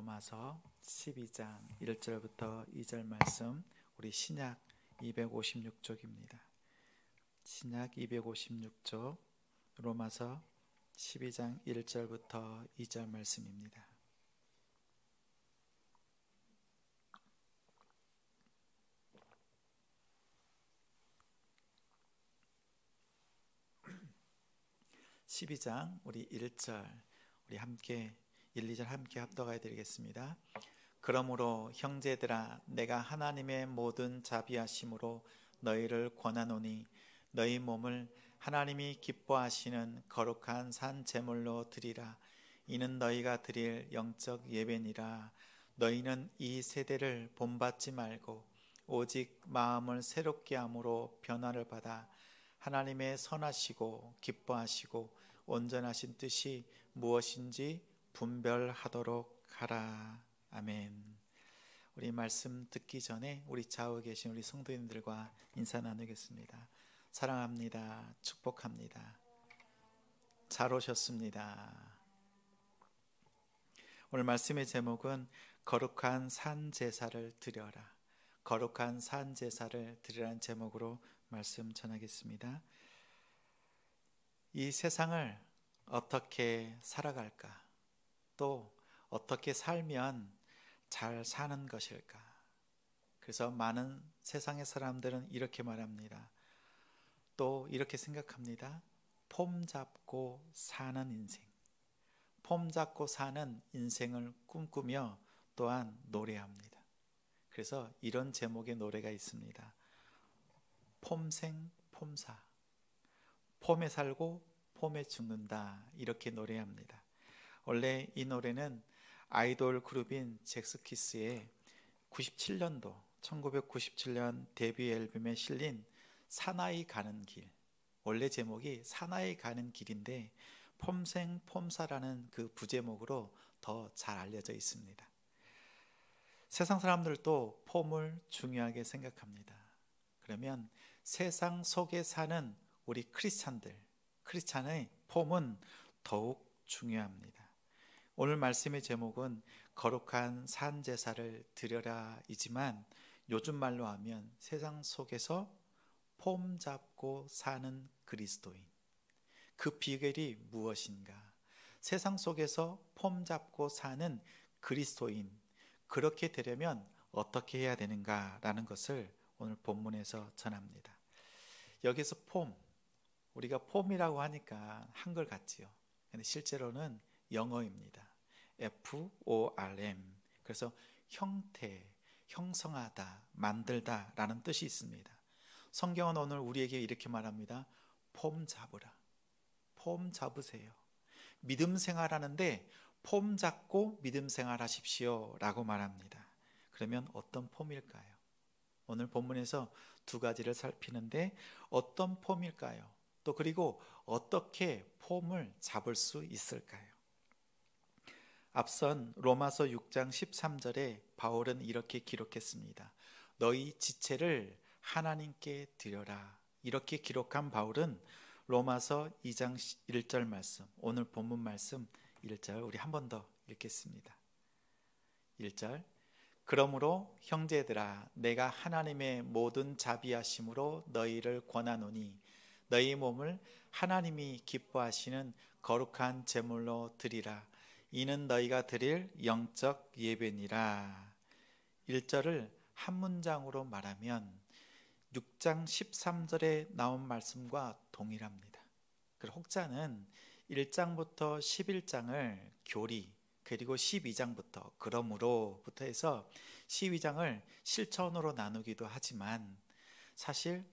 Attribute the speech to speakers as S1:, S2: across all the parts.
S1: 로마서 12장 1절부터 2절 말씀, 우리 신약 256쪽입니다. 신약 256쪽 로마서 12장 1절부터 2절 말씀입니다. 우리 1절 우리 함께 1, 2절 함께 합독하여 드리겠습니다. 그러므로 형제들아, 내가 하나님의 모든 자비하심으로 너희를 권하노니 너희 몸을 하나님이 기뻐하시는 거룩한 산 제물로 드리라. 이는 너희가 드릴 영적 예배니라. 너희는 이 세대를 본받지 말고 오직 마음을 새롭게 함으로 변화를 받아 하나님의 선하시고 기뻐하시고 온전하신 뜻이 무엇인지 분별하도록 하라. 아멘. 우리 말씀 듣기 전에 우리 좌우에 계신 우리 성도님들과 인사 나누겠습니다. 사랑합니다. 축복합니다. 잘 오셨습니다. 오늘 말씀의 제목은 거룩한 산 제사를 드려라. 거룩한 산 제사를 드리라는 제목으로 말씀 전하겠습니다. 이 세상을 어떻게 살아갈까? 또 어떻게 살면 잘 사는 것일까? 그래서 많은 세상의 사람들은 이렇게 말합니다. 또 이렇게 생각합니다. 폼 잡고 사는 인생. 폼 잡고 사는 인생을 꿈꾸며 또한 노래합니다. 그래서 이런 제목의 노래가 있습니다. 폼생 폼사. 폼에 살고 폼에 죽는다, 이렇게 노래합니다. 원래 이 노래는 아이돌 그룹인 잭스키스의 1997년 데뷔 앨범에 실린 사나이 가는 길, 원래 제목이 사나이 가는 길인데 폼생 폼사라는 그 부제목으로 더 잘 알려져 있습니다. 세상 사람들도 폼을 중요하게 생각합니다. 그러면 세상 속에 사는 우리 크리스찬의 폼은 더욱 중요합니다. 오늘 말씀의 제목은 거룩한 산 제사를 드려라 이지만 요즘 말로 하면 세상 속에서 폼 잡고 사는 그리스도인, 그 비결이 무엇인가? 세상 속에서 폼 잡고 사는 그리스도인, 그렇게 되려면 어떻게 해야 되는가라는 것을 오늘 본문에서 전합니다. 여기서 폼, 우리가 폼이라고 하니까 한글 같지요. 근데 실제로는 영어입니다. FORM. 그래서 형태, 형성하다, 만들다 라는 뜻이 있습니다. 성경은 오늘 우리에게 이렇게 말합니다. 폼 잡으라. 폼 잡으세요. 믿음 생활하는데 폼 잡고 믿음 생활하십시오 라고 말합니다. 그러면 어떤 폼일까요? 오늘 본문에서 두 가지를 살피는데 어떤 폼일까요? 또 그리고 어떻게 폼을 잡을 수 있을까요? 앞선 로마서 6장 13절에 바울은 이렇게 기록했습니다. 너희 지체를 하나님께 드려라. 이렇게 기록한 바울은 로마서 2장 1절 말씀, 오늘 본문 말씀 1절 우리 한 번 더 읽겠습니다. 1절 그러므로 형제들아, 내가 하나님의 모든 자비하심으로 너희를 권하노니 너희 몸을 하나님이 기뻐하시는 거룩한 제물로 드리라. 이는 너희가 드릴 영적 예배니라. 1절을 한 문장으로 말하면 6장 13절에 나온 말씀과 동일합니다. 그리고 혹자는 1장부터 11장을 교리, 그리고 12장부터 그러므로부터 해서 12장을 실천으로 나누기도 하지만 사실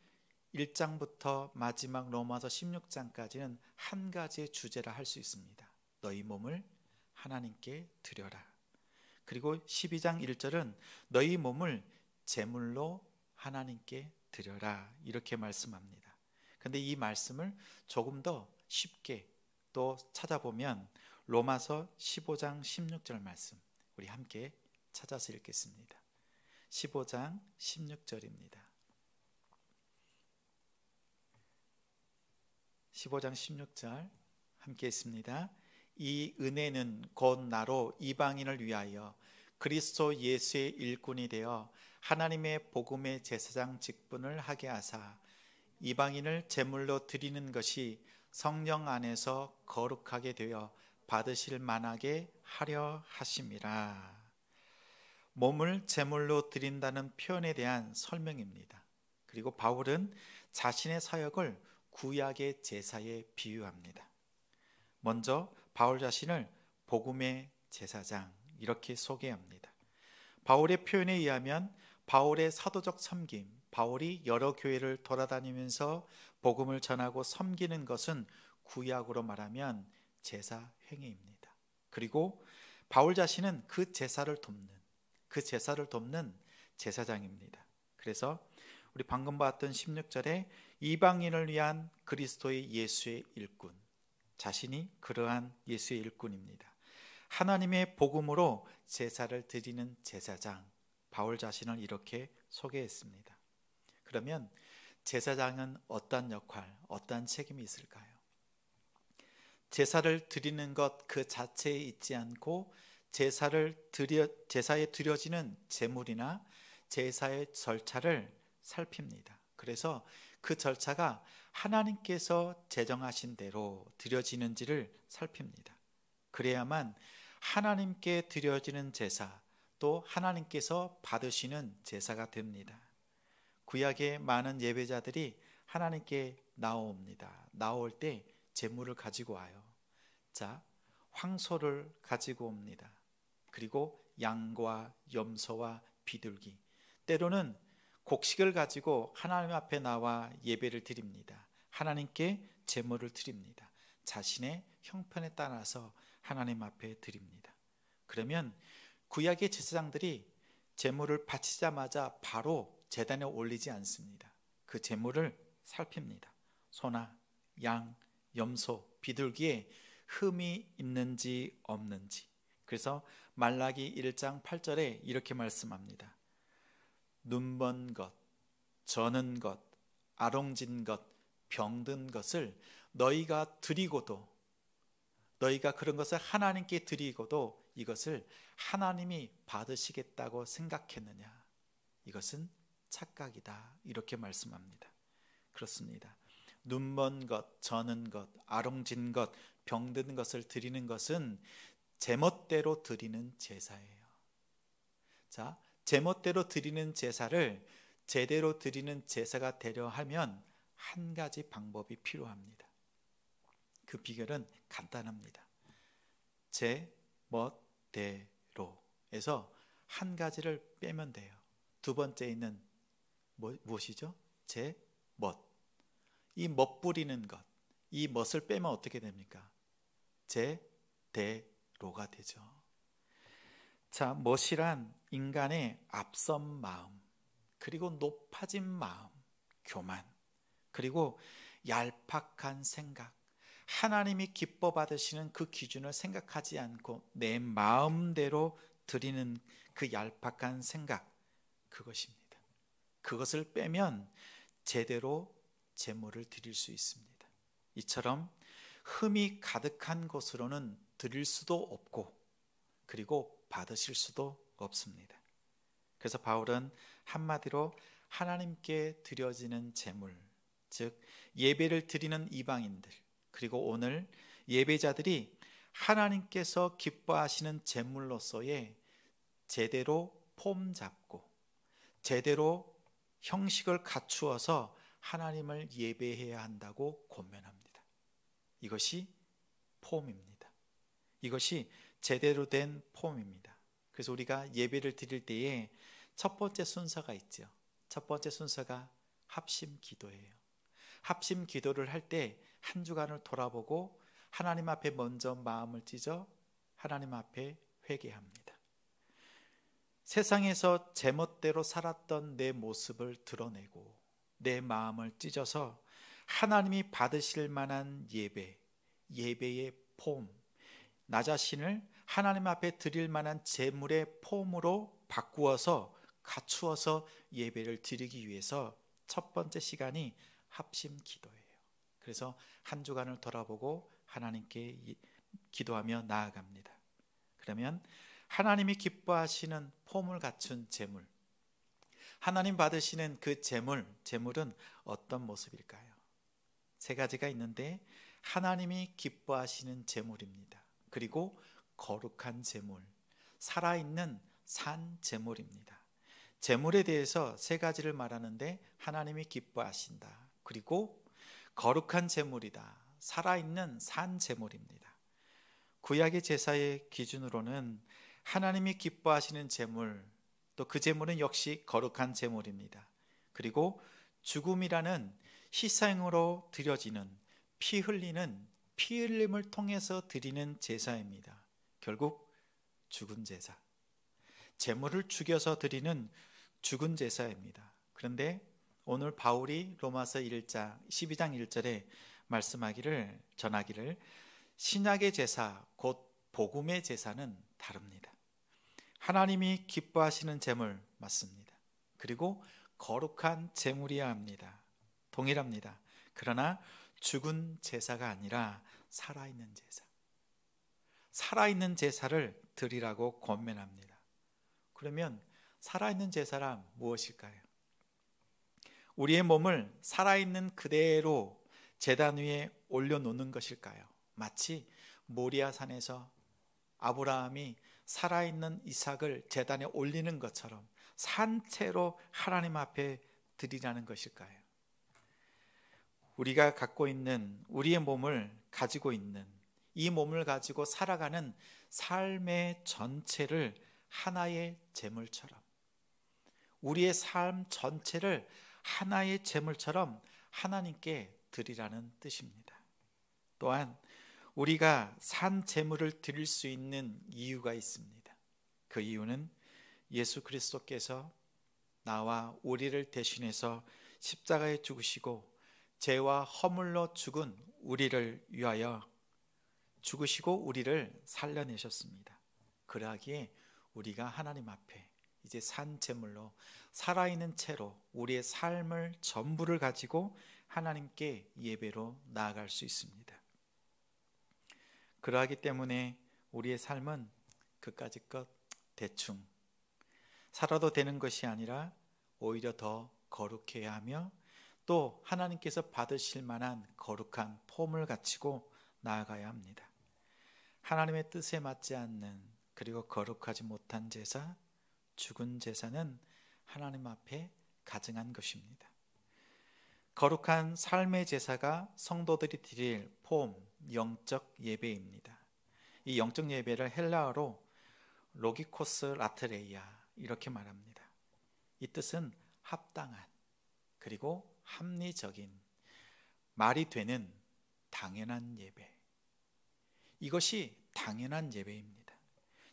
S1: 1장부터 마지막 로마서 16장까지는 한 가지의 주제라 할 수 있습니다. 너희 몸을 하나님께 드려라. 그리고 12장 1절은 너희 몸을 제물로 하나님께 드려라, 이렇게 말씀합니다. 그런데 이 말씀을 조금 더 쉽게 또 찾아보면 로마서 15장 16절 말씀 우리 함께 찾아서 읽겠습니다. 15장 16절입니다. 15장 16절 함께 했습니다. 이 은혜는 곧 나로 이방인을 위하여 그리스도 예수의 일꾼이 되어 하나님의 복음의 제사장 직분을 하게 하사 이방인을 제물로 드리는 것이 성령 안에서 거룩하게 되어 받으실 만하게 하려 하심이라. 몸을 제물로 드린다는 표현에 대한 설명입니다. 그리고 바울은 자신의 사역을 구약의 제사에 비유합니다. 먼저 바울 자신을 복음의 제사장 이렇게 소개합니다. 바울의 표현에 의하면 바울의 사도적 섬김, 바울이 여러 교회를 돌아다니면서 복음을 전하고 섬기는 것은 구약으로 말하면 제사 행위입니다. 그리고 바울 자신은 그 제사를 돕는 제사장입니다. 그래서 우리 방금 봤던 16절에 이방인을 위한 그리스도의 예수의 일꾼, 자신이 그러한 예수의 일꾼입니다. 하나님의 복음으로 제사를 드리는 제사장, 바울 자신을 이렇게 소개했습니다. 그러면 제사장은 어떤 역할, 어떤 책임이 있을까요? 제사를 드리는 것 그 자체에 있지 않고 제사에 드려지는 제물이나 제사의 절차를 살핍니다. 그래서 그 절차가 하나님께서 제정하신 대로 드려지는지를 살핍니다. 그래야만 하나님께 드려지는 제사, 또 하나님께서 받으시는 제사가 됩니다. 구약의 많은 예배자들이 하나님께 나옵니다. 나올 때 제물을 가지고 와요. 자, 황소를 가지고 옵니다. 그리고 양과 염소와 비둘기, 때로는 곡식을 가지고 하나님 앞에 나와 예배를 드립니다. 하나님께 제물을 드립니다. 자신의 형편에 따라서 하나님 앞에 드립니다. 그러면 구약의 제사장들이 제물을 바치자마자 바로 제단에 올리지 않습니다. 그 제물을 살핍니다. 소나 양, 염소, 비둘기에 흠이 있는지 없는지. 그래서 말라기 1장 8절에 이렇게 말씀합니다. 눈먼 것, 저는 것, 아롱진 것, 병든 것을 너희가 드리고도, 너희가 그런 것을 하나님께 드리고도 이것을 하나님이 받으시겠다고 생각했느냐? 이것은 착각이다. 이렇게 말씀합니다. 그렇습니다. 눈먼 것, 저는 것, 아롱진 것, 병든 것을 드리는 것은 제멋대로 드리는 제사예요. 자, 제멋대로 드리는 제사를 제대로 드리는 제사가 되려 하면 한 가지 방법이 필요합니다. 그 비결은 간단합니다. 제멋대로에서 한 가지를 빼면 돼요. 두 번째 있는 무엇이죠? 제멋. 이 멋부리는 것, 이 멋을 빼면 어떻게 됩니까? 제대로가 되죠. 자, 멋이란 인간의 앞선 마음, 그리고 높아진 마음, 교만, 그리고 얄팍한 생각, 하나님이 기뻐 받으시는 그 기준을 생각하지 않고 내 마음대로 드리는 그 얄팍한 생각, 그것입니다. 그것을 빼면 제대로 제물을 드릴 수 있습니다. 이처럼 흠이 가득한 것으로는 드릴 수도 없고 그리고 받으실 수도 없습니다. 그래서 바울은 한마디로 하나님께 드려지는 제물, 즉 예배를 드리는 이방인들, 그리고 오늘 예배자들이 하나님께서 기뻐하시는 제물로서의 제대로 폼 잡고 제대로 형식을 갖추어서 하나님을 예배해야 한다고 권면합니다. 이것이 폼입니다. 이것이 제대로 된 폼입니다. 그래서 우리가 예배를 드릴 때에 첫 번째 순서가 있죠. 첫 번째 순서가 합심 기도예요. 합심 기도를 할 때 한 주간을 돌아보고 하나님 앞에 먼저 마음을 찢어 하나님 앞에 회개합니다. 세상에서 제멋대로 살았던 내 모습을 드러내고 내 마음을 찢어서 하나님이 받으실 만한 예배의 폼, 나 자신을 하나님 앞에 드릴 만한 제물의 폼으로 바꾸어서 갖추어서 예배를 드리기 위해서 첫 번째 시간이 합심 기도예요. 그래서 한 주간을 돌아보고 하나님께 기도하며 나아갑니다. 그러면 하나님이 기뻐하시는 폼을 갖춘 제물, 하나님 받으시는 그 제물은 어떤 모습일까요? 세 가지가 있는데 하나님이 기뻐하시는 제물입니다. 그리고 거룩한 제물, 살아있는 산 제물입니다. 제물에 대해서 세 가지를 말하는데 하나님이 기뻐하신다. 그리고 거룩한 제물이다. 살아있는 산 제물입니다. 구약의 제사의 기준으로는 하나님이 기뻐하시는 제물, 또 그 제물은 역시 거룩한 제물입니다. 그리고 죽음이라는 희생으로 드려지는 피 흘림을 통해서 드리는 제사입니다. 결국 죽은 제사, 제물을 죽여서 드리는 죽은 제사입니다. 그런데 오늘 바울이 로마서 1장 12장 1절에 전하기를 신약의 제사 곧 복음의 제사는 다릅니다. 하나님이 기뻐하시는 제물 맞습니다. 그리고 거룩한 제물이어야 합니다. 동일합니다. 그러나 죽은 제사가 아니라 살아있는 제사, 살아있는 제사를 드리라고 권면합니다. 그러면 살아있는 제사란 무엇일까요? 우리의 몸을 살아있는 그대로 제단 위에 올려놓는 것일까요? 마치 모리아 산에서 아브라함이 살아있는 이삭을 제단에 올리는 것처럼 산채로 하나님 앞에 드리라는 것일까요? 우리가 갖고 있는, 우리의 몸을 가지고 있는, 이 몸을 가지고 살아가는 삶의 전체를 하나의 제물처럼, 우리의 삶 전체를 하나의 제물처럼 하나님께 드리라는 뜻입니다. 또한 우리가 산 제물을 드릴 수 있는 이유가 있습니다. 그 이유는 예수 그리스도께서 나와 우리를 대신해서 십자가에 죽으시고 죄와 허물로 죽은 우리를 위하여 죽으시고 우리를 살려내셨습니다. 그러하기에 우리가 하나님 앞에 이제 산 제물로 살아있는 채로 우리의 삶을 전부를 가지고 하나님께 예배로 나아갈 수 있습니다. 그러하기 때문에 우리의 삶은 그까짓 대충 살아도 되는 것이 아니라 오히려 더 거룩해야 하며 또 하나님께서 받으실 만한 거룩한 폼을 갖추고 나아가야 합니다. 하나님의 뜻에 맞지 않는, 그리고 거룩하지 못한 제사, 죽은 제사는 하나님 앞에 가증한 것입니다. 거룩한 삶의 제사가 성도들이 드릴 폼, 영적 예배입니다. 이 영적 예배를 헬라어로 로기코스 라트레이아 이렇게 말합니다. 이 뜻은 합당한, 그리고 합리적인, 말이 되는 당연한 예배. 이것이 당연한 예배입니다.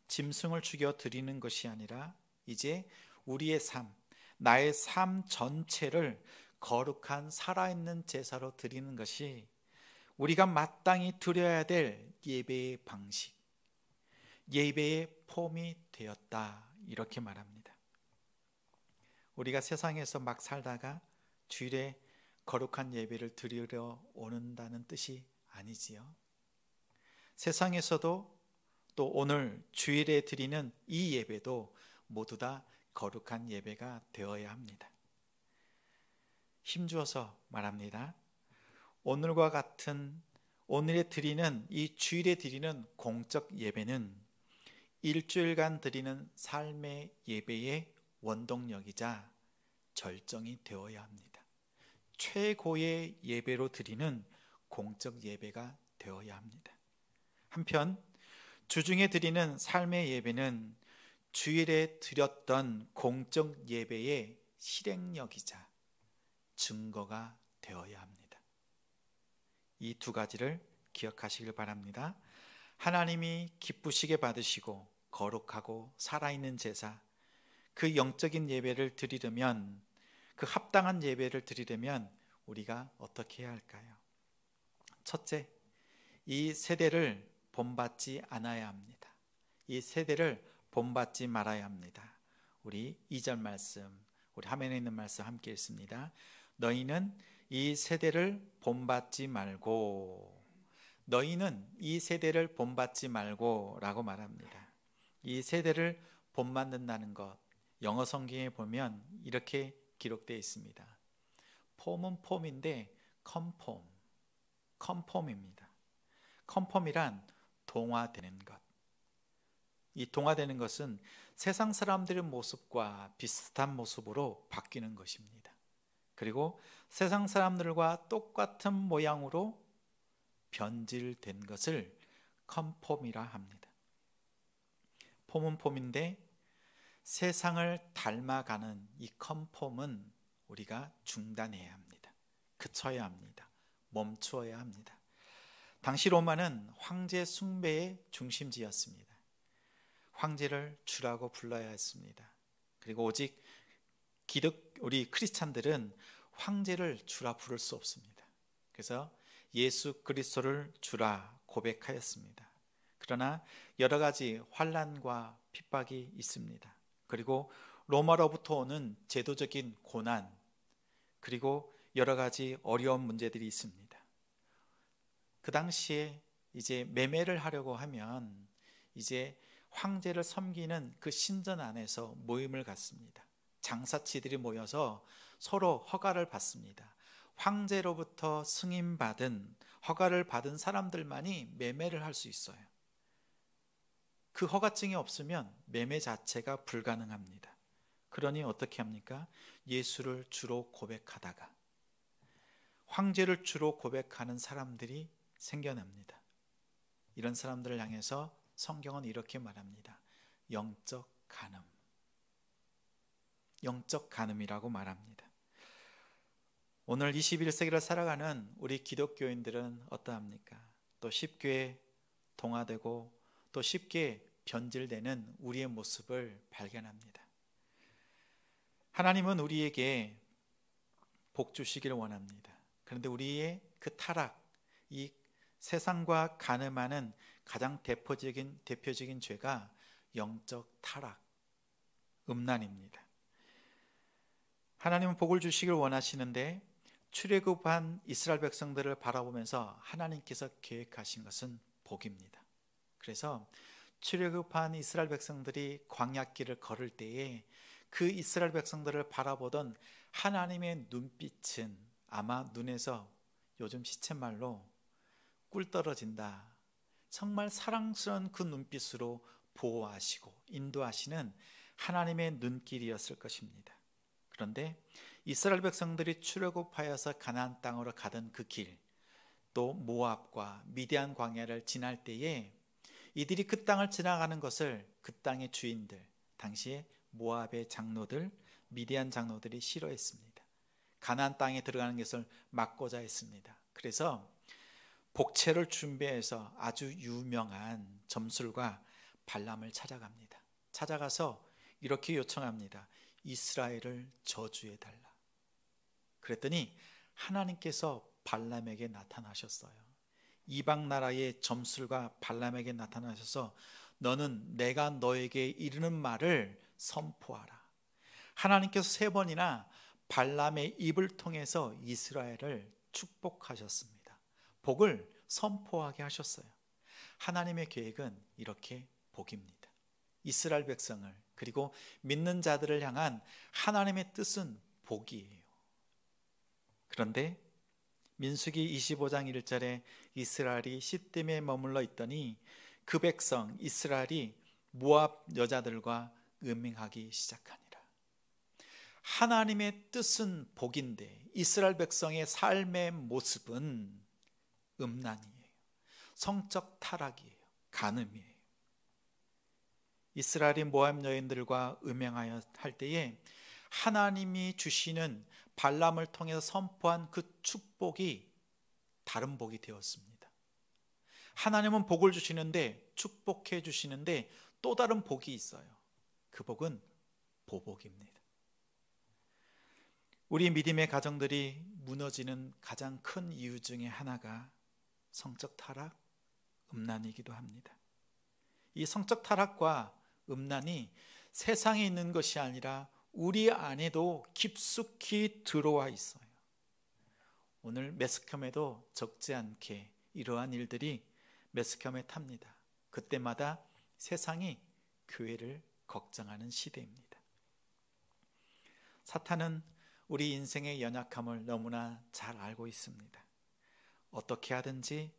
S1: 짐승을 죽여 드리는 것이 아니라 이제 우리의 삶, 나의 삶 전체를 거룩한 살아있는 제사로 드리는 것이 우리가 마땅히 드려야 될 예배의 방식, 예배의 폼이 되었다, 이렇게 말합니다. 우리가 세상에서 막 살다가 주일에 거룩한 예배를 드리러 오는다는 뜻이 아니지요. 세상에서도 또 오늘 주일에 드리는 이 예배도 모두 다 거룩한 예배가 되어야 합니다. 힘주어서 말합니다. 오늘과 같은 오늘에 드리는 이 주일에 드리는 공적 예배는 일주일간 드리는 삶의 예배의 원동력이자 절정이 되어야 합니다. 최고의 예배로 드리는 공적 예배가 되어야 합니다. 한편 주중에 드리는 삶의 예배는 주일에 드렸던 공적 예배의 실행력이자 증거가 되어야 합니다. 이 두 가지를 기억하시길 바랍니다. 하나님이 기쁘시게 받으시고 거룩하고 살아있는 제사, 그 영적인 예배를 드리려면, 그 합당한 예배를 드리려면 우리가 어떻게 해야 할까요? 첫째, 이 세대를 본받지 않아야 합니다. 이 세대를 본받지 말아야 합니다. 우리 2절 말씀, 우리 화면에 있는 말씀 함께 읽습니다. 너희는 이 세대를 본받지 말고 너희는 이 세대를 본받지 말고 라고 말합니다. 이 세대를 본받는다는 것, 영어 성경에 보면 이렇게 기록되어 있습니다. 폼은 폼인데 컨폼입니다. 컨폼이란 동화되는 것. 이 동화되는 것은 세상 사람들의 모습과 비슷한 모습으로 바뀌는 것입니다. 그리고 세상 사람들과 똑같은 모양으로 변질된 것을 컨폼이라 합니다. 폼은 폼인데 세상을 닮아가는 이 컨폼은 우리가 중단해야 합니다. 그쳐야 합니다. 멈추어야 합니다. 당시 로마는 황제 숭배의 중심지였습니다. 황제를 주라고 불러야 했습니다. 그리고 오직 우리 크리스찬들은 황제를 주라 부를 수 없습니다. 그래서 예수 그리스도를 주라 고백하였습니다. 그러나 여러 가지 환난과 핍박이 있습니다. 그리고 로마로부터 오는 제도적인 고난, 그리고 여러 가지 어려운 문제들이 있습니다. 그 당시에 이제 매매를 하려고 하면 이제 황제를 섬기는 그 신전 안에서 모임을 갖습니다. 장사치들이 모여서 서로 허가를 받습니다. 황제로부터 승인받은 허가를 받은 사람들만이 매매를 할 수 있어요. 그 허가증이 없으면 매매 자체가 불가능합니다. 그러니 어떻게 합니까? 예수를 주로 고백하다가 황제를 주로 고백하는 사람들이 생겨납니다. 이런 사람들을 향해서 성경은 이렇게 말합니다. 영적 간음이라고 말합니다. 오늘 21세기를 살아가는 우리 기독교인들은 어떠합니까? 또 쉽게 동화되고 또 쉽게 변질되는 우리의 모습을 발견합니다. 하나님은 우리에게 복 주시기를 원합니다. 그런데 우리의 그 타락, 이 세상과 간음하는 가장 대표적인 죄가 영적 타락, 음란입니다. 하나님은 복을 주시길 원하시는데 출애굽한 이스라엘 백성들을 바라보면서 하나님께서 계획하신 것은 복입니다. 그래서 출애굽한 이스라엘 백성들이 광야길을 걸을 때에 그 이스라엘 백성들을 바라보던 하나님의 눈빛은 아마 눈에서 요즘 시쳇말로 꿀 떨어진다. 정말 사랑스러운 그 눈빛으로 보호하시고 인도하시는 하나님의 눈길이었을 것입니다. 그런데 이스라엘 백성들이 출애굽하여서 가나안 땅으로 가던 그 길, 또 모압과 미디안 광야를 지날 때에 이들이 그 땅을 지나가는 것을 그 땅의 주인들, 당시에 모압의 장로들, 미디안 장로들이 싫어했습니다. 가나안 땅에 들어가는 것을 막고자 했습니다. 그래서 복채를 준비해서 아주 유명한 점술가 발람을 찾아갑니다. 찾아가서 이렇게 요청합니다. 이스라엘을 저주해달라. 그랬더니 하나님께서 발람에게 나타나셨어요. 이방 나라의 점술가 발람에게 나타나셔서 너는 내가 너에게 이르는 말을 선포하라. 하나님께서 3번이나 발람의 입을 통해서 이스라엘을 축복하셨습니다. 복을 선포하게 하셨어요. 하나님의 계획은 이렇게 복입니다. 이스라엘 백성을 그리고 믿는 자들을 향한 하나님의 뜻은 복이에요. 그런데 민수기 25장 1절에 이스라엘이 시딤에 머물러 있더니 그 백성 이스라엘이 모압 여자들과 음행하기 시작하니라. 하나님의 뜻은 복인데 이스라엘 백성의 삶의 모습은 음란이에요. 성적 타락이에요. 간음이에요. 이스라엘이 모압 여인들과 음행하여 할 때에 하나님이 주시는 발람을 통해서 선포한 그 축복이 다른 복이 되었습니다. 하나님은 복을 주시는데 축복해 주시는데 또 다른 복이 있어요. 그 복은 보복입니다. 우리 믿음의 가정들이 무너지는 가장 큰 이유 중에 하나가 성적 타락, 음란이기도 합니다. 이 성적 타락과 음란이 세상에 있는 것이 아니라 우리 안에도 깊숙이 들어와 있어요. 오늘 매스컴에도 적지 않게 이러한 일들이 매스컴에 탑니다. 그때마다 세상이 교회를 걱정하는 시대입니다. 사탄은 우리 인생의 연약함을 너무나 잘 알고 있습니다. 어떻게 하든지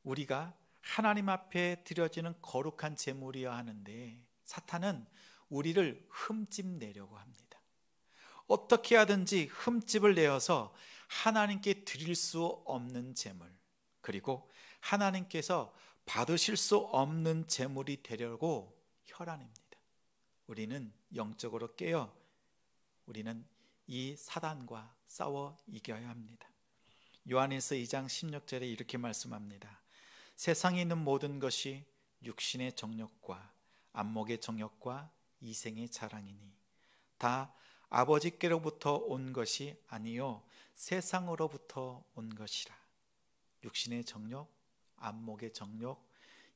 S1: 우리가 하나님 앞에 드려지는 거룩한 제물이어야 하는데 사탄은 우리를 흠집내려고 합니다. 어떻게 하든지 흠집을 내어서 하나님께 드릴 수 없는 제물, 그리고 하나님께서 받으실 수 없는 제물이 되려고 혈안입니다. 우리는 영적으로 깨어 우리는 이 사단과 싸워 이겨야 합니다. 요한일서 2장 16절에 이렇게 말씀합니다. 세상에 있는 모든 것이 육신의 정욕과 안목의 정욕과 이생의 자랑이니 다 아버지께로부터 온 것이 아니요 세상으로부터 온 것이라. 육신의 정욕, 안목의 정욕,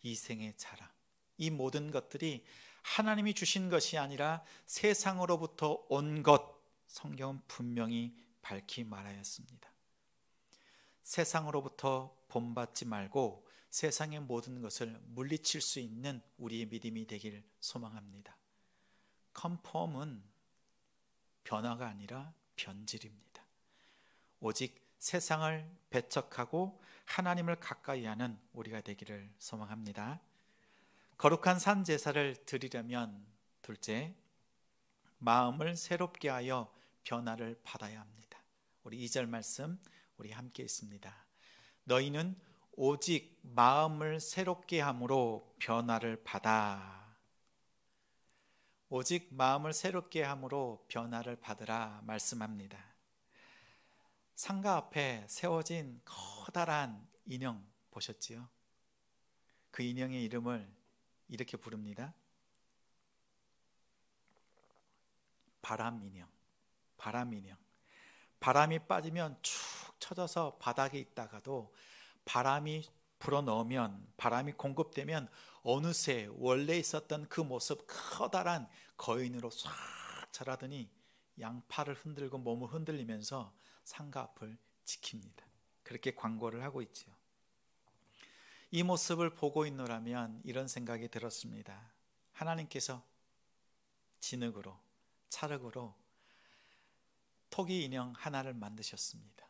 S1: 이생의 자랑, 이 모든 것들이 하나님이 주신 것이 아니라 세상으로부터 온 것, 성경은 분명히 밝히 말하였습니다. 세상으로부터 본받지 말고 세상의 모든 것을 물리칠 수 있는 우리의 믿음이 되길 소망합니다. 컨펌은 변화가 아니라 변질입니다. 오직 세상을 배척하고 하나님을 가까이 하는 우리가 되기를 소망합니다. 거룩한 산 제사를 드리려면 둘째, 마음을 새롭게 하여 변화를 받아야 합니다. 우리 2절 말씀 우리 함께 있습니다. 너희는 오직 마음을 새롭게 함으로 변화를 받아. 오직 마음을 새롭게 함으로 변화를 받으라 말씀합니다. 상가 앞에 세워진 커다란 인형 보셨지요? 그 인형의 이름을 이렇게 부릅니다. 바람 인형. 바람 인형. 바람이 빠지면 축 처져서 바닥에 있다가도 바람이 불어넣으면, 바람이 공급되면 어느새 원래 있었던 그 모습, 커다란 거인으로 싹 자라더니 양팔을 흔들고 몸을 흔들리면서 상가 앞을 지킵니다. 그렇게 광고를 하고 있죠. 이 모습을 보고 있노라면 이런 생각이 들었습니다. 하나님께서 진흙으로, 찰흙으로 토기 인형 하나를 만드셨습니다.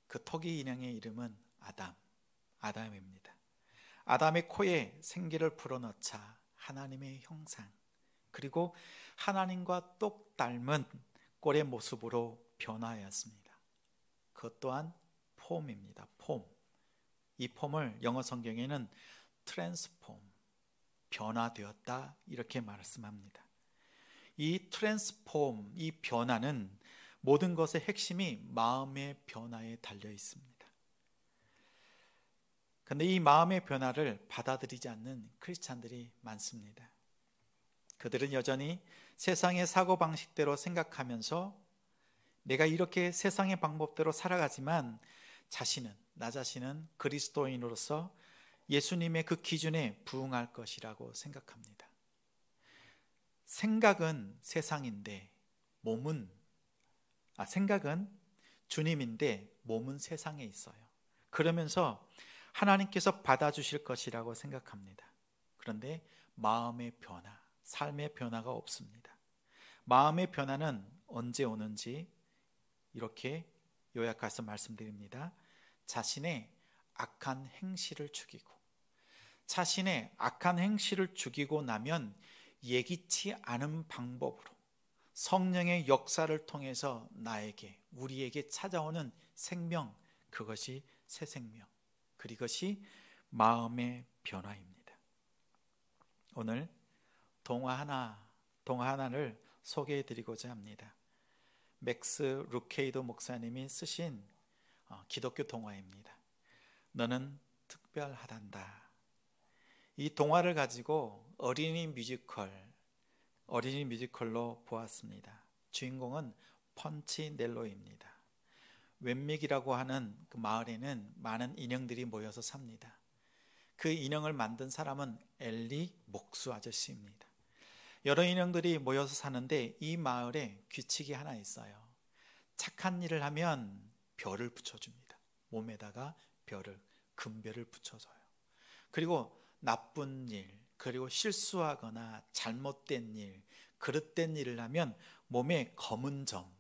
S1: 그 토기 인형의 이름은 아담입니다. 아담의 코에 생기를 불어넣자 하나님의 형상, 그리고 하나님과 똑 닮은 꼴의 모습으로 변화하였습니다. 그것 또한 폼입니다. 폼. 이 폼을 영어 성경에는 트랜스폼, 변화되었다 이렇게 말씀합니다. 이 트랜스폼, 이 변화는 모든 것의 핵심이 마음의 변화에 달려 있습니다. 그런데 이 마음의 변화를 받아들이지 않는 크리스찬들이 많습니다. 그들은 여전히 세상의 사고방식대로 생각하면서 내가 이렇게 세상의 방법대로 살아가지만 나 자신은 그리스도인으로서 예수님의 그 기준에 부응할 것이라고 생각합니다. 생각은 세상인데 생각은 주님인데 몸은 세상에 있어요. 그러면서 하나님께서 받아주실 것이라고 생각합니다. 그런데 마음의 변화, 삶의 변화가 없습니다. 마음의 변화는 언제 오는지 이렇게 요약해서 말씀드립니다. 자신의 악한 행실을 죽이고 나면 예기치 않은 방법으로 성령의 역사를 통해서 우리에게 찾아오는 생명, 그것이 새 생명, 그것이 마음의 변화입니다. 오늘 동화 하나를 소개해 드리고자 합니다. 맥스 루케이도 목사님이 쓰신 기독교 동화입니다. 너는 특별하단다. 이 동화를 가지고 어린이 뮤지컬로 보았습니다. 주인공은 펀치넬로입니다. 웬믹이라고 하는 그 마을에는 많은 인형들이 모여서 삽니다. 그 인형을 만든 사람은 엘리 목수 아저씨입니다. 여러 인형들이 모여서 사는데 이 마을에 규칙이 하나 있어요. 착한 일을 하면 별을 붙여줍니다. 몸에다가 별을, 금별을 붙여줘요. 그리고 나쁜 일, 그리고 실수하거나 잘못된 일, 그릇된 일을 하면 몸에 검은 점,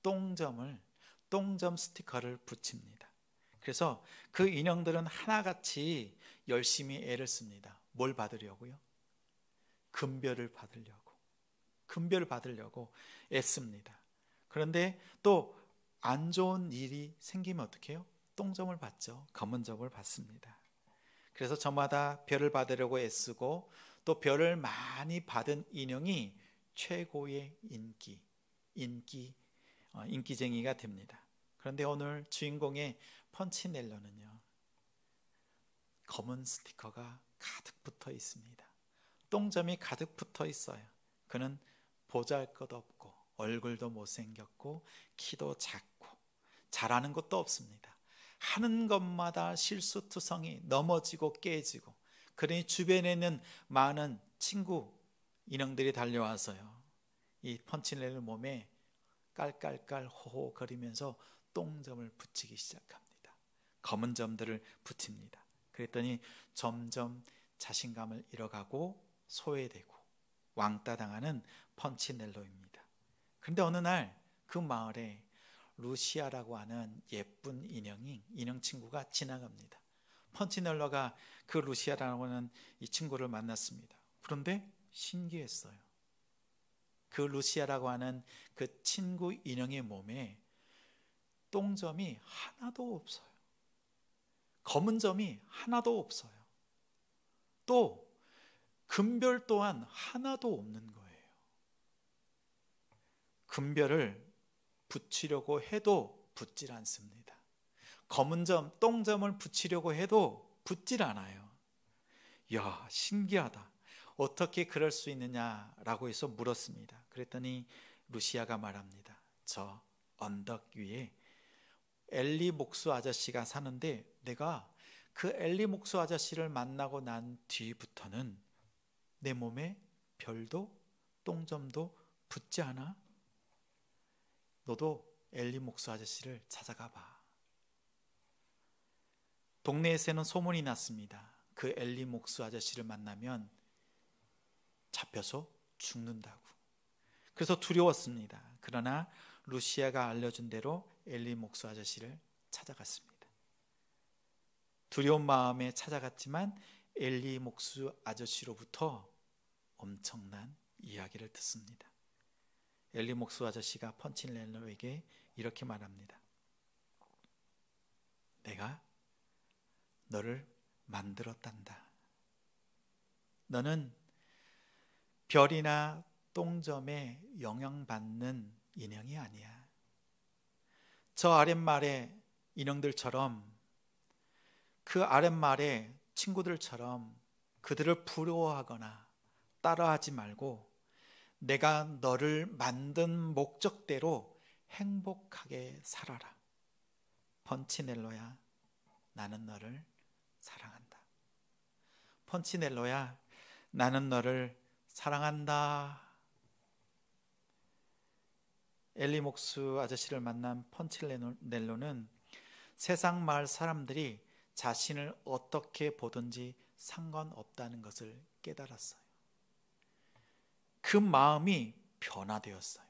S1: 똥점 스티커를 붙입니다. 그래서 그 인형들은 하나같이 열심히 애를 씁니다. 뭘 받으려고요? 금별을 받으려고 애씁니다. 그런데 또 안 좋은 일이 생기면 어떻게 해요? 똥점을 받죠. 검은 점을 받습니다. 그래서 저마다 별을 받으려고 애쓰고 또 별을 많이 받은 인형이 최고의 인기쟁이가 됩니다. 그런데 오늘 주인공의 펀치넬로는요, 검은 스티커가 가득 붙어 있습니다. 똥점이 가득 붙어 있어요. 그는 보잘것없고 얼굴도 못생겼고 키도 작고 잘하는 것도 없습니다. 하는 것마다 실수투성이, 넘어지고 깨지고, 그러니 주변에 있는 많은 친구 인형들이 달려와서요, 이 펀치넬로 몸에 깔깔깔 호호 거리면서 똥점을 붙이기 시작합니다. 검은 점들을 붙입니다. 그랬더니 점점 자신감을 잃어가고 소외되고 왕따 당하는 펀치넬로입니다. 그런데 어느 날 그 마을에 루시아라고 하는 예쁜 인형 친구가 지나갑니다. 펀치넬로가 그 루시아라고 하는 이 친구를 만났습니다. 그런데 신기했어요. 그 루시아라고 하는 그 친구 인형의 몸에 똥점이 하나도 없어요. 검은 점이 하나도 없어요. 또 금별 또한 하나도 없는 거예요. 금별을 붙이려고 해도 붙질 않습니다. 검은 점, 똥점을 붙이려고 해도 붙질 않아요. 이야, 신기하다. 어떻게 그럴 수 있느냐라고 해서 물었습니다. 그랬더니 루시아가 말합니다. 저 언덕 위에 엘리 목수 아저씨가 사는데 내가 그 엘리 목수 아저씨를 만나고 난 뒤부터는 내 몸에 별도 똥점도 붙지 않아? 너도 엘리 목수 아저씨를 찾아가 봐. 동네에서는 소문이 났습니다. 그 엘리 목수 아저씨를 만나면 잡혀서 죽는다고. 그래서 두려웠습니다. 그러나 루시아가 알려준 대로 엘리 목수 아저씨를 찾아갔습니다. 두려운 마음에 찾아갔지만 엘리 목수 아저씨로부터 엄청난 이야기를 듣습니다. 엘리 목수 아저씨가 펀치넬로에게 이렇게 말합니다. 내가 너를 만들었단다. 너는 별이나 똥점에 영향받는 인형이 아니야. 저 아랫말의 인형들처럼, 그 아랫말의 친구들처럼 그들을 부러워하거나 따라하지 말고 내가 너를 만든 목적대로 행복하게 살아라. 펀치넬로야, 나는 너를 사랑한다. 펀치넬로야, 나는 너를 사랑한다. 엘리 목수 아저씨를 만난 펀치넬로는 세상 마을 사람들이 자신을 어떻게 보든지 상관없다는 것을 깨달았어요. 그 마음이 변화되었어요.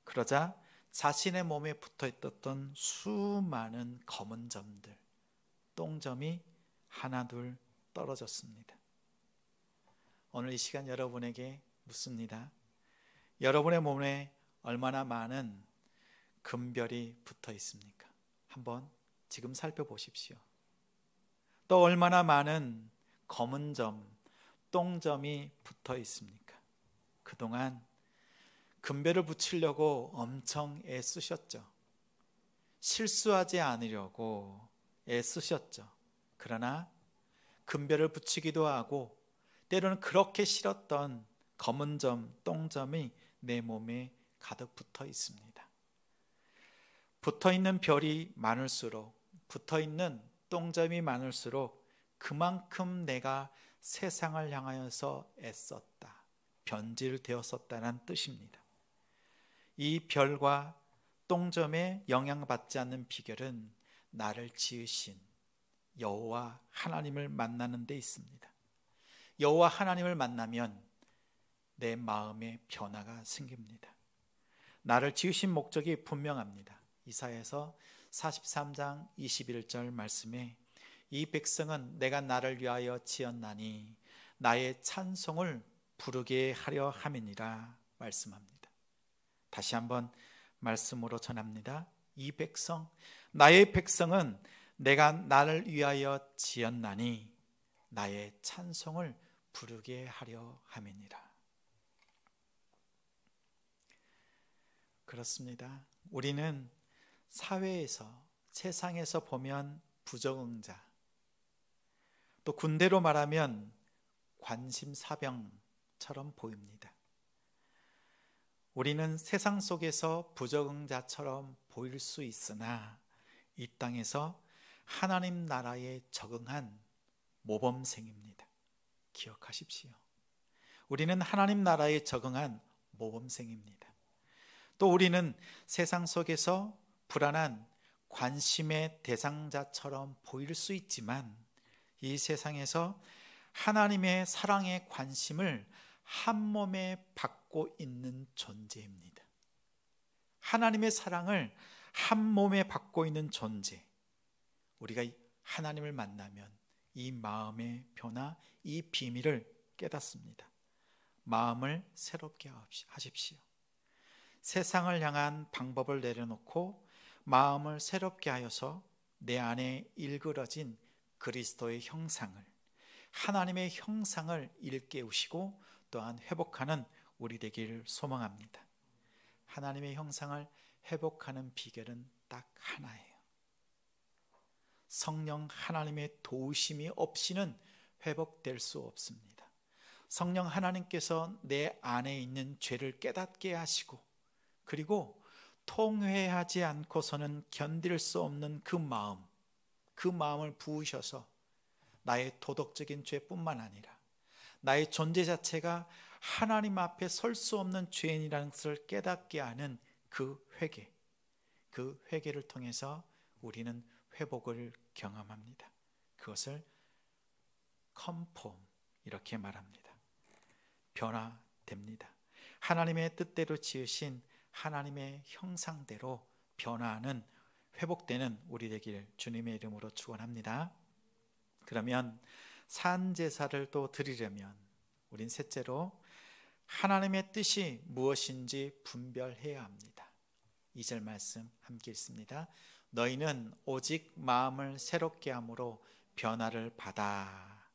S1: 그러자 자신의 몸에 붙어있던 수많은 검은 점들, 똥점이 하나둘 떨어졌습니다. 오늘 이 시간 여러분에게 묻습니다. 여러분의 몸에 얼마나 많은 금별이 붙어 있습니까? 한번 지금 살펴보십시오. 또 얼마나 많은 검은 점, 똥점이 붙어 있습니까? 그동안 금별을 붙이려고 엄청 애쓰셨죠. 실수하지 않으려고 애쓰셨죠. 그러나 금별을 붙이기도 하고 때로는 그렇게 싫었던 검은 점, 똥점이 내 몸에 가득 붙어 있습니다. 붙어 있는 별이 많을수록, 붙어 있는 똥점이 많을수록 그만큼 내가 세상을 향하여서 애썼다, 변질되었었다는 뜻입니다. 이 별과 똥점에 영향받지 않는 비결은 나를 지으신 여호와 하나님을 만나는 데 있습니다. 여호와 하나님을 만나면 내 마음에 변화가 생깁니다. 나를 지으신 목적이 분명합니다. 이사야서 43장 21절 말씀에 이 백성은 내가 나를 위하여 지었나니 나의 찬송을 부르게 하려 함이니라 말씀합니다. 다시 한번 말씀으로 전합니다. 이 백성, 나의 백성은 내가 나를 위하여 지었나니 나의 찬송을 부르게 하려 함이니라. 그렇습니다. 우리는 사회에서, 세상에서 보면 부적응자, 또 군대로 말하면 관심사병처럼 보입니다. 우리는 세상 속에서 부적응자처럼 보일 수 있으나 이 땅에서 하나님 나라에 적응한 모범생입니다. 기억하십시오. 우리는 하나님 나라에 적응한 모범생입니다. 또 우리는 세상 속에서 불안한 관심의 대상자처럼 보일 수 있지만 이 세상에서 하나님의 사랑의 관심을 한 몸에 받고 있는 존재입니다. 하나님의 사랑을 한 몸에 받고 있는 존재. 우리가 하나님을 만나면 이 마음의 변화, 이 비밀을 깨닫습니다. 마음을 새롭게 하십시오. 세상을 향한 방법을 내려놓고 마음을 새롭게 하여서 내 안에 일그러진 그리스도의 형상을, 하나님의 형상을 일깨우시고 또한 회복하는 우리 되기를 소망합니다. 하나님의 형상을 회복하는 비결은 딱 하나예요. 성령 하나님의 도우심이 없이는 회복될 수 없습니다. 성령 하나님께서 내 안에 있는 죄를 깨닫게 하시고, 그리고 통회하지 않고서는 견딜 수 없는 그 마음을 부으셔서 나의 도덕적인 죄뿐만 아니라 나의 존재 자체가 하나님 앞에 설 수 없는 죄인이라는 것을 깨닫게 하는 그 회개를 통해서 우리는 회복을 경험합니다. 그것을 컨폼 이렇게 말합니다. 변화됩니다. 하나님의 뜻대로 지으신 하나님의 형상대로 변화하는, 회복되는 우리 되기를 주님의 이름으로 축원합니다. 그러면 산제사를 또 드리려면 우린 셋째로 하나님의 뜻이 무엇인지 분별해야 합니다. 2절 말씀 함께 읽습니다. 너희는 오직 마음을 새롭게 함으로 변화를 받아.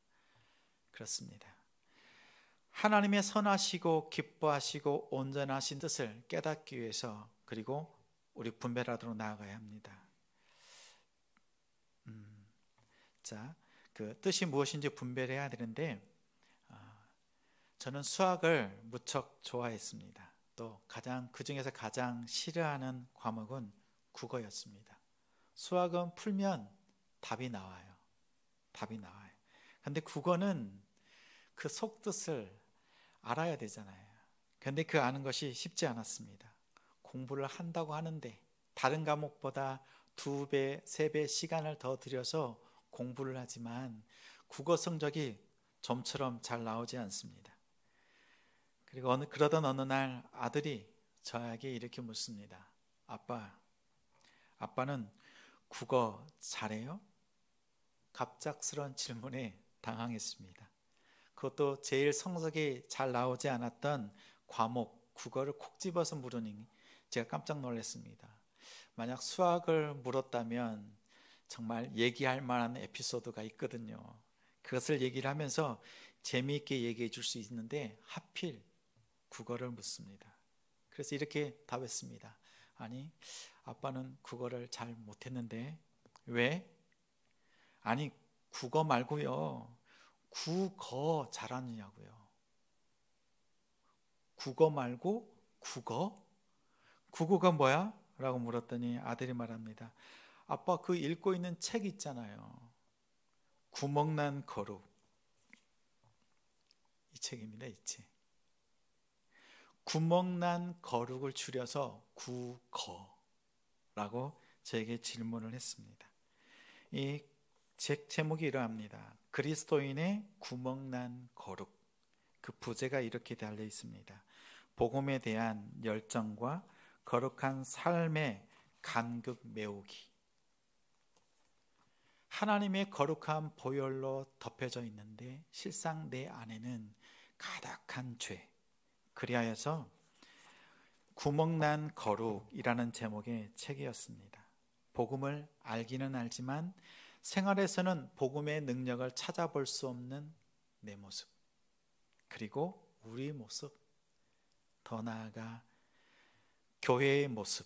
S1: 그렇습니다. 하나님의 선하시고 기뻐하시고 온전하신 뜻을 깨닫기 위해서, 그리고 우리 분별하도록 나아가야 합니다. 그 뜻이 무엇인지 분별해야 되는데, 저는 수학을 무척 좋아했습니다. 또 그 중에서 가장 싫어하는 과목은 국어였습니다. 수학은 풀면 답이 나와요. 근데 국어는 그 속뜻을 알아야 되잖아요. 근데 그 아는 것이 쉽지 않았습니다. 공부를 한다고 하는데 다른 과목보다 2배, 3배 시간을 더 들여서 공부를 하지만 국어 성적이 좀처럼 잘 나오지 않습니다. 그리고 그러던 어느 날 아들이 저에게 이렇게 묻습니다. 아빠는 국어 잘해요? 갑작스러운 질문에 당황했습니다. 그것도 제일 성적이 잘 나오지 않았던 과목 국어를 콕 집어서 물으니 제가 깜짝 놀랐습니다. 만약 수학을 물었다면 정말 얘기할 만한 에피소드가 있거든요. 그것을 얘기를 하면서 재미있게 얘기해 줄 수 있는데 하필 국어를 묻습니다. 그래서 이렇게 답했습니다. 아니, 아빠는 국어를 잘 못했는데. 왜? 아니, 국어 말고요, 국어 잘하느냐고요. 국어 말고 국어가 뭐야? 라고 물었더니 아들이 말합니다. 아빠, 그 읽고 있는 책 있잖아요. 구멍난 거룩. 이 책입니다. 이 책. 구멍난 거룩을 줄여서 국어라고 저에게 질문을 했습니다. 이 제목이 이러합니다. 그리스도인의 구멍난 거룩. 그 부제가 이렇게 달려 있습니다. 복음에 대한 열정과 거룩한 삶의 간극 메우기. 하나님의 거룩한 보혈로 덮여져 있는데 실상 내 안에는 가득한 죄. 그리하여서 구멍난 거룩이라는 제목의 책이었습니다. 복음을 알기는 알지만 생활에서는 복음의 능력을 찾아볼 수 없는 내 모습, 그리고 우리의 모습, 더 나아가 교회의 모습,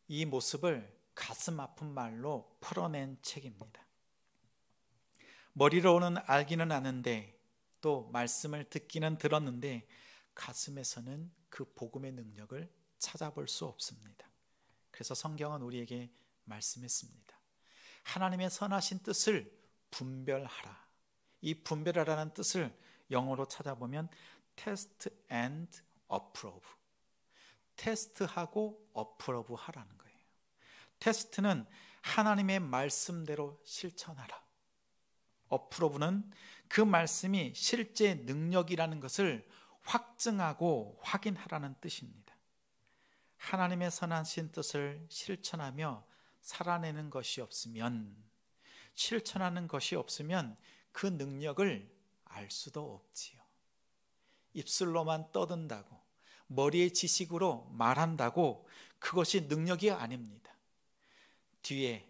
S1: 이 모습을 가슴 아픈 말로 풀어낸 책입니다. 머리로는 알기는 아는데 또 말씀을 듣기는 들었는데 가슴에서는 그 복음의 능력을 찾아볼 수 없습니다. 그래서 성경은 우리에게 말씀했습니다. 하나님의 선하신 뜻을 분별하라. 이 분별하라는 뜻을 영어로 찾아보면 test and approve. 테스트하고 approve 하라는 거예요. 테스트는 하나님의 말씀대로 실천하라. approve는 그 말씀이 실제 능력이라는 것을 확증하고 확인하라는 뜻입니다. 하나님의 선하신 뜻을 실천하며 살아내는 것이 없으면, 실천하는 것이 없으면 그 능력을 알 수도 없지요. 입술로만 떠든다고, 머리의 지식으로 말한다고 그것이 능력이 아닙니다. 뒤에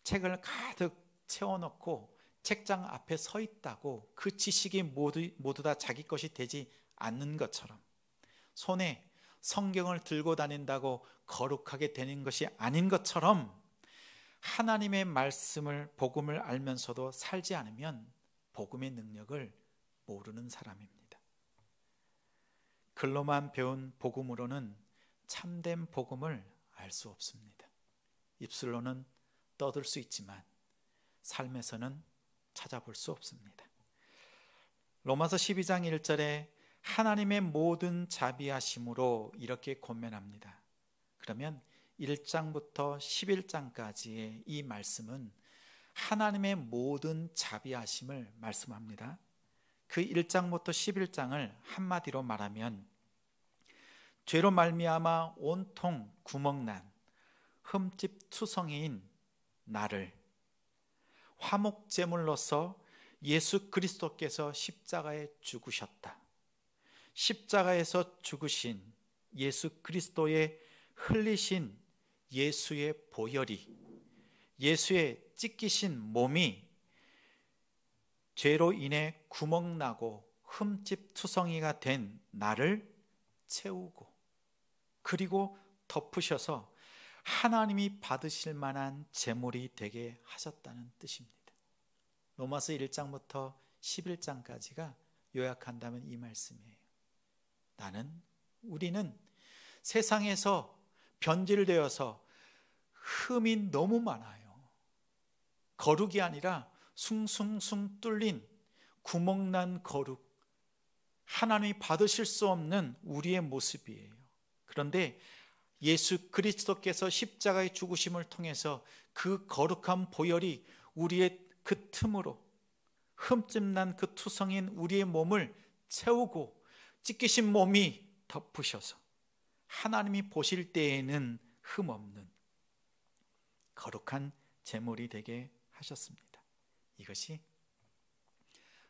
S1: 책을 가득 채워놓고 책장 앞에 서 있다고 그 지식이 모두 다 자기 것이 되지 않는 것처럼, 손에 성경을 들고 다닌다고 거룩하게 되는 것이 아닌 것처럼, 하나님의 말씀을, 복음을 알면서도 살지 않으면 복음의 능력을 모르는 사람입니다. 글로만 배운 복음으로는 참된 복음을 알 수 없습니다. 입술로는 떠들 수 있지만 삶에서는 찾아볼 수 없습니다. 로마서 12장 1절에 하나님의 모든 자비하심으로 이렇게 권면합니다. 그러면 1장부터 11장까지의 이 말씀은 하나님의 모든 자비하심을 말씀합니다. 그 1장부터 11장을 한마디로 말하면 죄로 말미암아 온통 구멍난 흠집투성이인 나를 화목제물로서 예수 그리스도께서 십자가에 죽으셨다. 십자가에서 죽으신 예수 그리스도의 흘리신 예수의 보혈이, 예수의 찢기신 몸이 죄로 인해 구멍나고 흠집투성이가 된 나를 채우고, 그리고 덮으셔서 하나님이 받으실 만한 제물이 되게 하셨다는 뜻입니다. 로마서 1장부터 11장까지가 요약한다면 이 말씀이에요. 우리는 세상에서 변질되어서 흠이 너무 많아요. 거룩이 아니라 숭숭숭 뚫린 구멍난 거룩, 하나님이 받으실 수 없는 우리의 모습이에요. 그런데 예수 그리스도께서 십자가의 죽으심을 통해서 그 거룩한 보혈이 우리의 그 틈으로, 흠집난 그 투성인 우리의 몸을 채우고 찢기신 몸이 덮으셔서 하나님이 보실 때에는 흠없는 거룩한 제물이 되게 하셨습니다. 이것이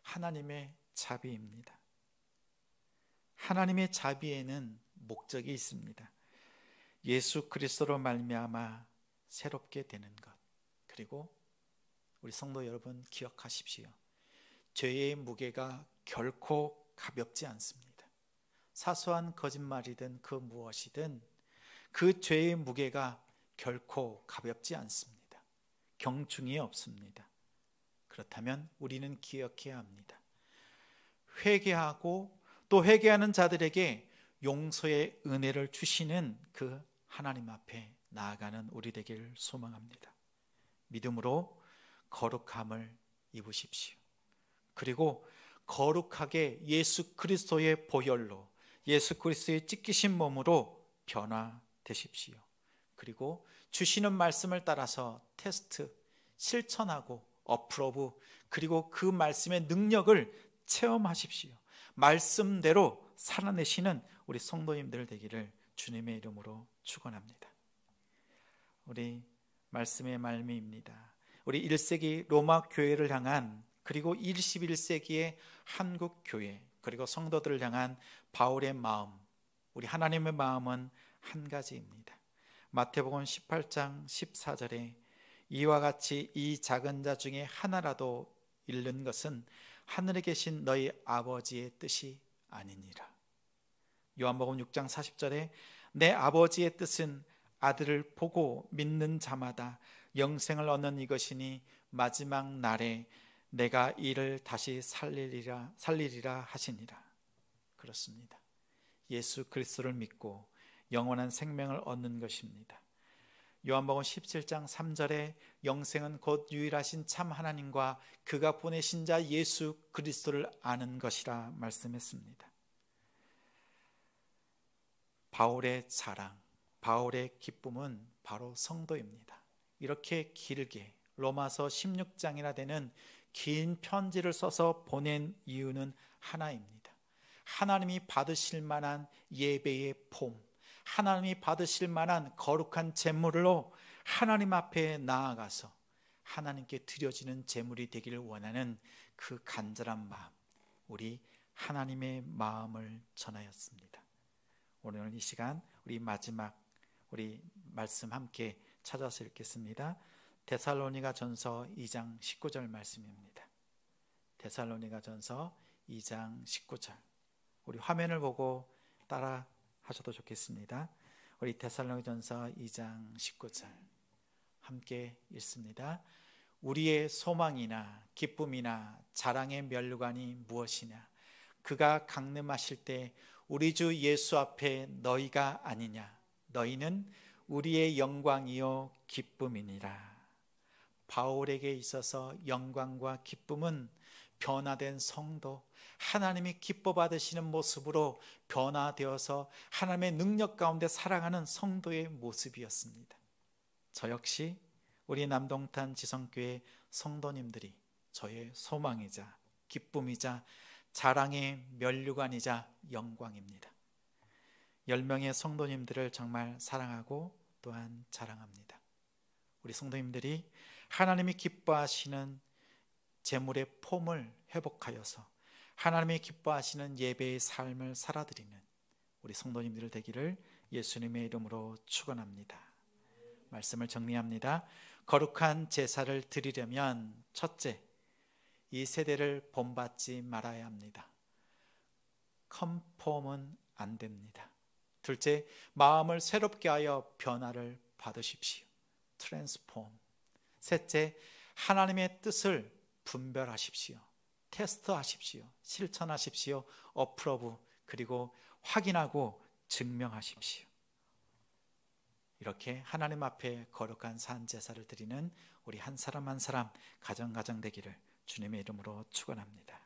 S1: 하나님의 자비입니다. 하나님의 자비에는 목적이 있습니다. 예수 그리스도로 말미암아 새롭게 되는 것. 그리고 우리 성도 여러분 기억하십시오. 죄의 무게가 결코 가볍지 않습니다. 사소한 거짓말이든 그 무엇이든 그 죄의 무게가 결코 가볍지 않습니다. 경중이 없습니다. 그렇다면 우리는 기억해야 합니다. 회개하고 또 회개하는 자들에게 용서의 은혜를 주시는 그 하나님 앞에 나아가는 우리 되기를 소망합니다. 믿음으로 거룩함을 입으십시오. 그리고 거룩하게 예수 그리스도의 보혈로, 예수 그리스도의 찢기신 몸으로 변화되십시오. 그리고 주시는 말씀을 따라서 테스트, 실천하고 어프로브 그리고 그 말씀의 능력을 체험하십시오. 말씀대로 살아내시는 우리 성도님들 되기를 주님의 이름으로 축원합니다. 우리 말씀의 말미입니다. 우리 1세기 로마 교회를 향한 그리고 21세기의 한국 교회 그리고 성도들을 향한 바울의 마음, 우리 하나님의 마음은 한 가지입니다. 마태복음 18장 14절에 이와 같이 이 작은 자 중에 하나라도 잃는 것은 하늘에 계신 너희 아버지의 뜻이 아니니라. 요한복음 6장 40절에 내 아버지의 뜻은 아들을 보고 믿는 자마다 영생을 얻는 이것이니 마지막 날에 내가 이를 다시 살리리라 하시니라. 그렇습니다. 예수 그리스도를 믿고 영원한 생명을 얻는 것입니다. 요한복음 17장 3절에 영생은 곧 유일하신 참 하나님과 그가 보내신 자 예수 그리스도를 아는 것이라 말씀했습니다. 바울의 자랑, 바울의 기쁨은 바로 성도입니다. 이렇게 길게 로마서 16장이나 되는 긴 편지를 써서 보낸 이유는 하나입니다. 하나님이 받으실 만한 예배의 폼, 하나님이 받으실 만한 거룩한 제물로 하나님 앞에 나아가서 하나님께 드려지는 제물이 되기를 원하는 그 간절한 마음, 우리 하나님의 마음을 전하였습니다. 오늘 이 시간 우리 마지막 우리 말씀 함께 찾아서 읽겠습니다. 데살로니가 전서 2장 19절 말씀입니다. 데살로니가 전서 2장 19절, 우리 화면을 보고 따라 하셔도 좋겠습니다. 우리 데살로니가전서 2장 19절 함께 읽습니다. 우리의 소망이나 기쁨이나 자랑의 면류관이 무엇이냐? 그가 강림하실 때 우리 주 예수 앞에 너희가 아니냐? 너희는 우리의 영광이요 기쁨이니라. 바울에게 있어서 영광과 기쁨은 변화된 성도, 하나님이 기뻐 받으시는 모습으로 변화되어서 하나님의 능력 가운데 살아가는 성도의 모습이었습니다. 저 역시 우리 남동탄 지성교회 성도님들이 저의 소망이자 기쁨이자 자랑의 면류관이자 영광입니다. 10명의 성도님들을 정말 사랑하고 또한 자랑합니다. 우리 성도님들이 하나님이 기뻐하시는 제물의 폼을 회복하여서 하나님이 기뻐하시는 예배의 삶을 살아드리는 우리 성도님들 되기를 예수님의 이름으로 축원합니다. 말씀을 정리합니다. 거룩한 제사를 드리려면 첫째, 이 세대를 본받지 말아야 합니다. 컨폼은 안 됩니다. 둘째, 마음을 새롭게 하여 변화를 받으십시오. 트랜스폼. 셋째, 하나님의 뜻을 분별하십시오. 테스트하십시오. 실천하십시오. 어프로브, 그리고 확인하고 증명하십시오. 이렇게 하나님 앞에 거룩한 산 제사를 드리는 우리 한 사람 한 사람 가정 되기를 주님의 이름으로 축원합니다.